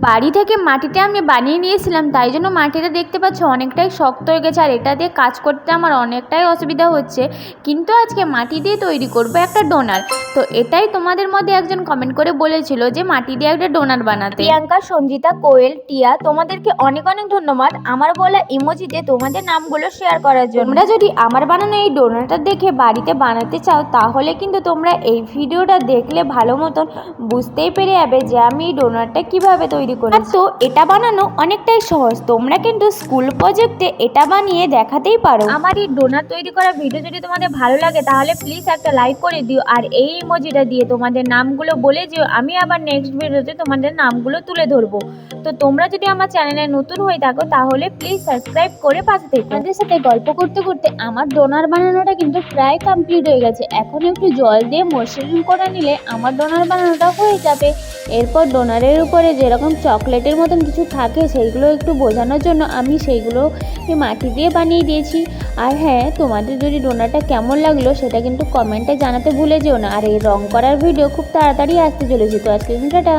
বাড়ি থেকে মাটিটা আমি বানিয়ে নিয়েছিলাম, তাই জন্য মাটিটা দেখতে পাচ্ছ অনেকটাই শক্ত হয়ে গেছে, আর এটা দিয়ে কাজ করতে আমার অনেকটাই অসুবিধা হচ্ছে। কিন্তু আজকে মাটি দিয়ে তৈরি করবো একটা ডোনার। তো এটাই তোমাদের মধ্যে একজন কমেন্ট করে বলেছিল যে মাটি দিয়ে একটা ডোনার বানাতে। প্রিয়াঙ্কা, সঞ্জিতা, কোয়েল, টিয়া, তোমাদেরকে অনেক অনেক ধন্যবাদ আমার বলা ইমোজিতে তোমাদের নামগুলো শেয়ার করার জন্য। তোমরা যদি আমার বানানো এই ডোনারটা দেখে বাড়িতে বানাতে চাও, তাহলে কিন্তু তোমরা এই ভিডিওটা দেখলে ভালো মতন বুঝতেই পেরে যাবে যে আমি এই ডোনারটা কিভাবে তৈরি করি। তো এটা বানানো অনেকটাই সহজ, তোমরা কিন্তু স্কুল প্রজেক্টে এটা বানিয়ে দেখাতেই পারো। আমার এই ডোনার তৈরি করা ভিডিও যদি তোমাদের ভালো লাগে তাহলে প্লিজ একটা লাইক করে দিও, আর এই ইমোজিটা দিয়ে তোমাদের নামগুলো বলে দিও, আমি আবার নেক্সট ভিডিওতে তোমাদের নামগুলো তুলে ধরবো। তো তোমরা যদি আমার চ্যানেলে নতুন হয়ে থাকো তাহলে প্লিজ সাবস্ক্রাইব করে পাশে থেকো। আপনাদের সাথে গল্প করতে করতে আমার ডোনার বানানোটা কিন্তু প্রায় কমপ্লিট হয়ে গেছে। এখন একটু জল দিয়ে মসৃণ করে নিলে আমার ডোনার বানানোটা হয়ে যাবে। এরপর ডোনারের উপরে যেরকম চকলেটের মতন কিছু থাকে সেইগুলো একটু বোঝানোর জন্য আমি সেইগুলো মাটি দিয়ে বানিয়ে দিয়েছি। আর হ্যাঁ, তোমাদের যদি ডোনারটা কেমন লাগলো সেটা কিন্তু কমেন্টে জানাতে ভুলে যেও না। আর এই রং করার ভিডিও খুব তাড়াতাড়ি আসতে চলেছে। তো আজকে টাটা।